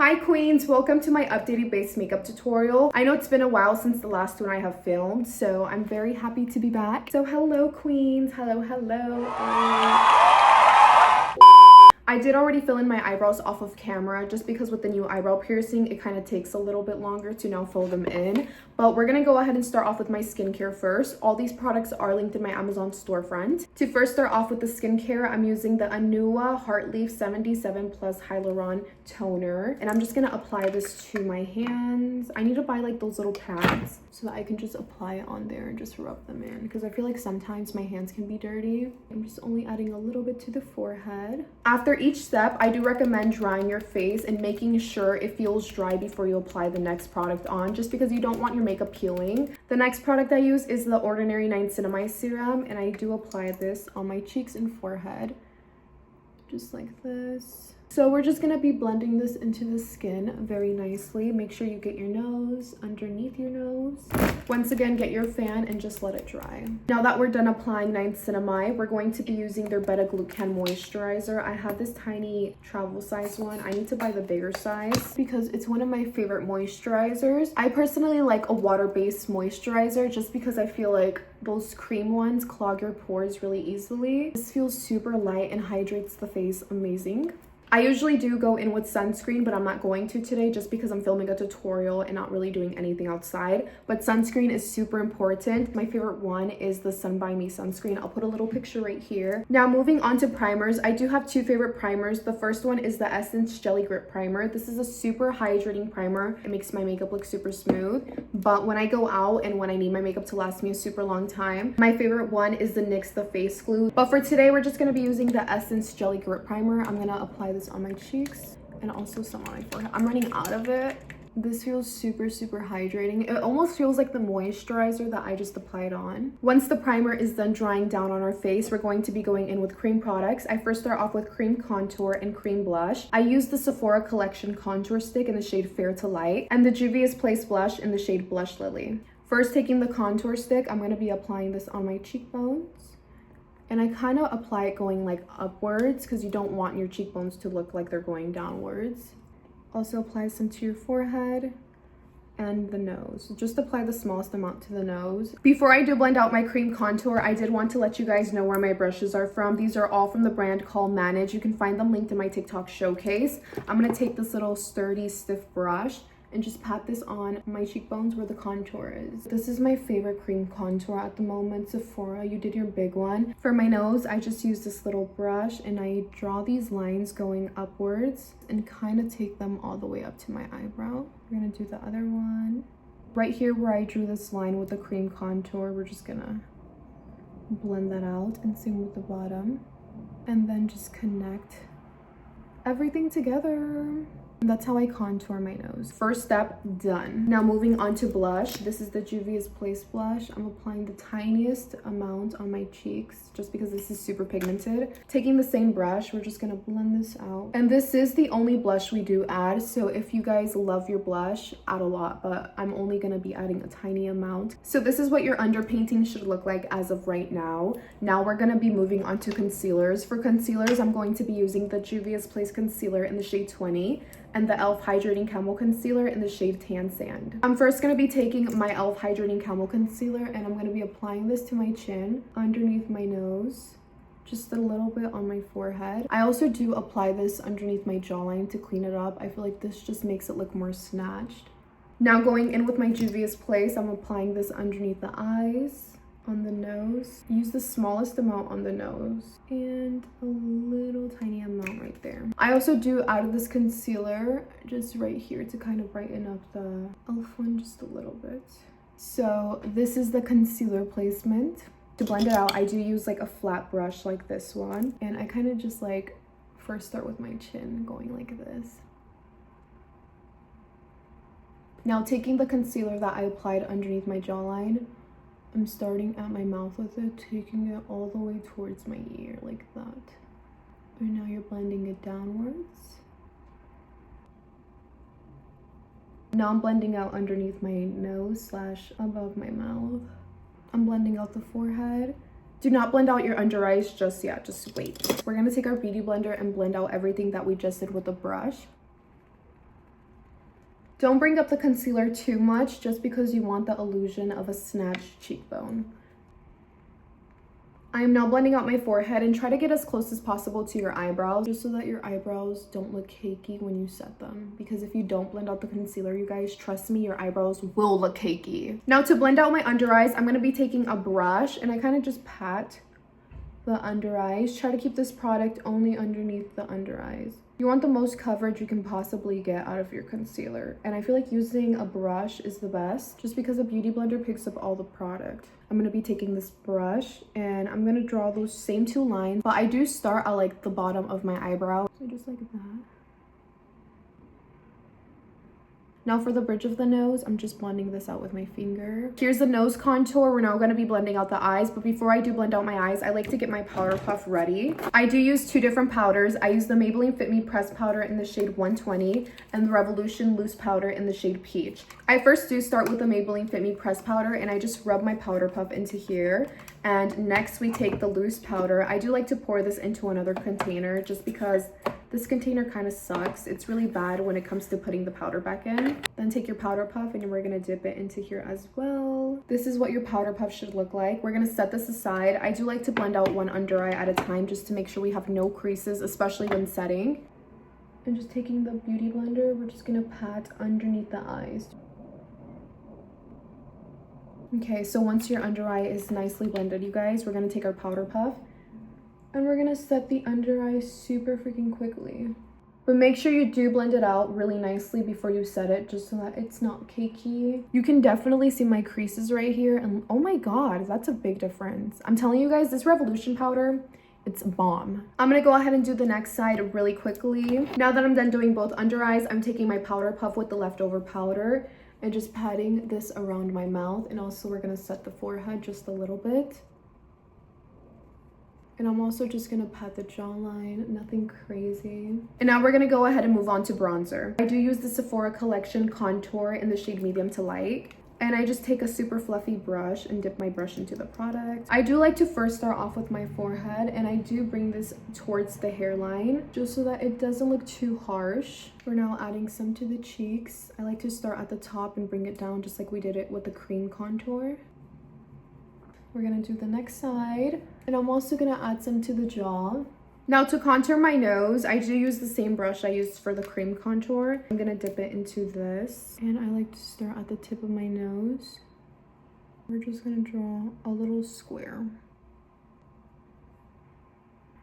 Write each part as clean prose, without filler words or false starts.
Hi queens, welcome to my updated base makeup tutorial. I know it's been a while since the last one I have filmed, so I'm very happy to be back. So hello queens, hello. I did already fill in my eyebrows off of camera just because with the new eyebrow piercing, it kind of takes a little bit longer to now fill them in. But we're gonna go ahead and start off with my skincare first. All these products are linked in my Amazon storefront. To first start off with the skincare, I'm using the NYX Heartleaf 77 Plus Hyaluron Toner. And I'm just gonna apply this to my hands. I need to buy like those little pads so that I can just apply it on there and just rub them in, because I feel like sometimes my hands can be dirty. I'm just only adding a little bit to the forehead. After each step, I do recommend drying your face and making sure it feels dry before you apply the next product on, just because you don't want your makeup peeling. The next product I use is the Ordinary Niacinamide Serum, and I do apply this on my cheeks and forehead, just like this. So we're just gonna be blending this into the skin very nicely. Make sure you get your nose underneath your nose. Once again, get your fan and just let it dry. Now that we're done applying niacinamide, we're going to be using their beta-glucan moisturizer. I have this tiny travel size one. I need to buy the bigger size because it's one of my favorite moisturizers. I personally like a water-based moisturizer just because I feel like those cream ones clog your pores really easily. This feels super light and hydrates the face amazing. I usually do go in with sunscreen, but I'm not going to today just because I'm filming a tutorial and not really doing anything outside. But sunscreen is super important. My favorite one is the Sun By Me sunscreen. I'll put a little picture right here. Now moving on to primers, I do have two favorite primers. The first one is the Essence Jelly Grip Primer. This is a super hydrating primer. It makes my makeup look super smooth. But when I go out and when I need my makeup to last me a super long time, my favorite one is the NYX The Face Glue. But for today, we're just going to be using the Essence Jelly Grip Primer. I'm going to apply this on my cheeks and also some on my forehead. I'm running out of it. This feels super hydrating. It almost feels like the moisturizer that I just applied on. Once the primer is done drying down on our face, we're going to be going in with cream products. I first start off with cream contour and cream blush. I use the Sephora Collection contour stick in the shade Fair to Light and the Juvia's Place blush in the shade Blush Lily. First, taking the contour stick, I'm going to be applying this on my cheekbones. And I kind of apply it going like upwards because you don't want your cheekbones to look like they're going downwards. Also apply some to your forehead and the nose. Just apply the smallest amount to the nose. Before I do blend out my cream contour, I did want to let you guys know where my brushes are from. These are all from the brand called Manage. You can find them linked in my TikTok showcase. I'm going to take this little sturdy, stiff brush and just pat this on my cheekbones where the contour is. This is my favorite cream contour at the moment. Sephora, you did your big one. For my nose, I just use this little brush and I draw these lines going upwards and kind of take them all the way up to my eyebrow. We're gonna do the other one. Right here where I drew this line with the cream contour, we're just gonna blend that out, and same with the bottom. And then just connect everything together. That's how I contour my nose. First step done. Now moving on to blush. This is the Juvia's Place blush. I'm applying the tiniest amount on my cheeks just because this is super pigmented. Taking the same brush, we're just gonna blend this out. And this is the only blush we do add. So if you guys love your blush, add a lot, but I'm only gonna be adding a tiny amount. So this is what your underpainting should look like as of right now. Now we're gonna be moving on to concealers. For concealers, I'm going to be using the Juvia's Place concealer in the shade 20. And the e.l.f. Hydrating Camel Concealer in the shade Tan Sand. I'm first going to be taking my e.l.f. Hydrating Camel Concealer and I'm going to be applying this to my chin, underneath my nose, just a little bit on my forehead. I also do apply this underneath my jawline to clean it up. I feel like this just makes it look more snatched. Now going in with my Juvia's Place, I'm applying this underneath the eyes, on the nose. Use the smallest amount on the nose and a little tiny amount right there. I also do add this concealer just right here to kind of brighten up the e.l.f. one just a little bit. So this is the concealer placement. To blend it out, I do use like a flat brush like this one, and I kind of just like first start with my chin going like this. Now taking the concealer that I applied underneath my jawline, I'm starting at my mouth with it, taking it all the way towards my ear like that. And now you're blending it downwards. Now I'm blending out underneath my nose / above my mouth. I'm blending out the forehead. Do not blend out your under eyes just yet, just wait. We're gonna take our beauty blender and blend out everything that we just did with the brush. Don't bring up the concealer too much just because you want the illusion of a snatched cheekbone. I am now blending out my forehead and try to get as close as possible to your eyebrows just so that your eyebrows don't look cakey when you set them. Because if you don't blend out the concealer, you guys, trust me, your eyebrows will look cakey. Now to blend out my under eyes, I'm going to be taking a brush and I kind of just pat the under eyes. Try to keep this product only underneath the under eyes. You want the most coverage you can possibly get out of your concealer. And I feel like using a brush is the best just because a beauty blender picks up all the product. I'm going to be taking this brush and I'm going to draw those same two lines. But I do start at like the bottom of my eyebrow. So just like that. Now for the bridge of the nose, I'm just blending this out with my finger. Here's the nose contour. We're now going to be blending out the eyes. But before I do blend out my eyes, I like to get my powder puff ready. I do use two different powders. I use the Maybelline Fit Me Pressed Powder in the shade 120 and the Revolution Loose Powder in the shade Peach. I first do start with the Maybelline Fit Me Pressed Powder and I just rub my powder puff into here. And next we take the loose powder. I do like to pour this into another container just because this container kind of sucks. It's really bad when it comes to putting the powder back in. Then take your powder puff and we're gonna dip it into here as well. This is what your powder puff should look like. We're gonna set this aside. I do like to blend out one under eye at a time just to make sure we have no creases, especially when setting. And just taking the beauty blender, we're just gonna pat underneath the eyes. Okay, so once your under eye is nicely blended, you guys, we're gonna take our powder puff and we're gonna set the under eye super freaking quickly. But make sure you do blend it out really nicely before you set it, just so that it's not cakey. You can definitely see my creases right here, and oh my god, that's a big difference. I'm telling you guys, this Revolution powder, it's bomb. I'm gonna go ahead and do the next side really quickly. Now that I'm done doing both under eyes, I'm taking my powder puff with the leftover powder and just patting this around my mouth. And also we're gonna set the forehead just a little bit. And I'm also just gonna pat the jawline, nothing crazy. And now we're gonna go ahead and move on to bronzer. I do use the Sephora Collection Contour in the shade Medium to Light. And I just take a super fluffy brush and dip my brush into the product. I do like to first start off with my forehead, and I do bring this towards the hairline just so that it doesn't look too harsh. We're now adding some to the cheeks. I like to start at the top and bring it down just like we did it with the cream contour. We're gonna do the next side, and I'm also gonna add some to the jaw. Now to contour my nose, I do use the same brush I used for the cream contour. I'm gonna dip it into this, and I like to start at the tip of my nose. We're just gonna draw a little square.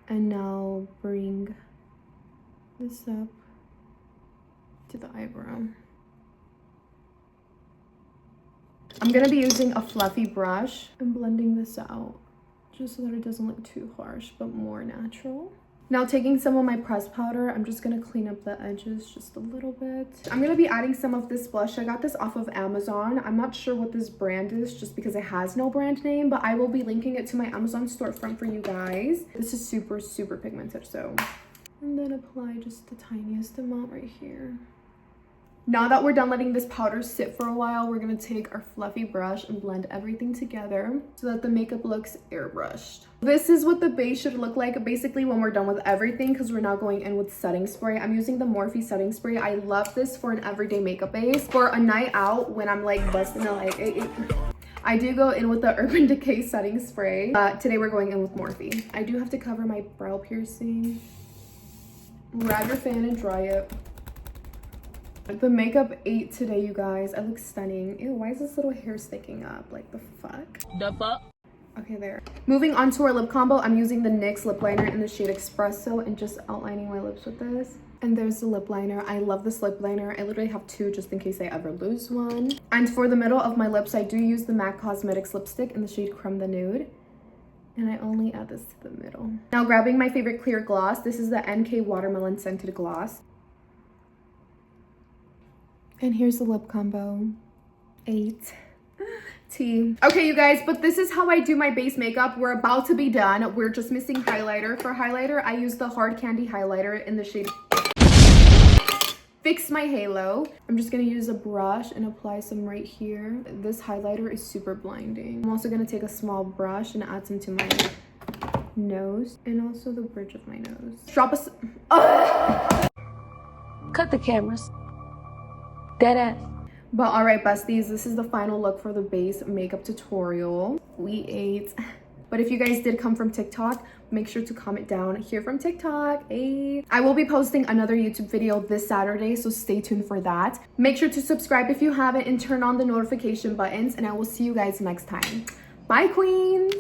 And now bring this up to the eyebrow. I'm gonna be using a fluffy brush and blending this out just so that it doesn't look too harsh but more natural. Now taking some of my pressed powder, I'm just gonna clean up the edges just a little bit. I'm gonna be adding some of this blush. I got this off of Amazon. I'm not sure what this brand is just because it has no brand name, but I will be linking it to my Amazon storefront for you guys. This is super, super pigmented, so. And then apply just the tiniest amount right here. Now that we're done letting this powder sit for a while, we're gonna take our fluffy brush and blend everything together so that the makeup looks airbrushed. This is what the base should look like basically when we're done with everything, because we're now going in with setting spray. I'm using the Morphe setting spray. I love this for an everyday makeup base. For a night out when I'm like busting out, like I do go in with the Urban Decay setting spray. Today we're going in with Morphe. I do have to cover my brow piercing. Grab your fan and dry it. The makeup ate today, you guys. I look stunning. Ew, why is this little hair sticking up? Like, the fuck? The fuck? Okay, there. Moving on to our lip combo, I'm using the NYX lip liner in the shade Espresso and just outlining my lips with this. And there's the lip liner. I love this lip liner. I literally have two just in case I ever lose one. And for the middle of my lips, I do use the MAC Cosmetics lipstick in the shade Creme the Nude. And I only add this to the middle. Now grabbing my favorite clear gloss. This is the NK Watermelon Scented Gloss. And here's the lip combo. 8 T. Okay, you guys, but this is how I do my base makeup. We're about to be done. We're just missing highlighter. For highlighter, I use the Hard Candy highlighter in the shade Fix My Halo. I'm just gonna use a brush and apply some right here. This highlighter is super blinding. I'm also gonna take a small brush and add some to my nose and also the bridge of my nose. Drop a... Cut the cameras. Deadass. But all right, besties, this is the final look for the base makeup tutorial. We ate. But if you guys did come from TikTok, make sure to comment down here from TikTok. Hey. I will be posting another YouTube video this Saturday, so stay tuned for that. Make sure to subscribe if you haven't and turn on the notification buttons, and I will see you guys next time. Bye, queens.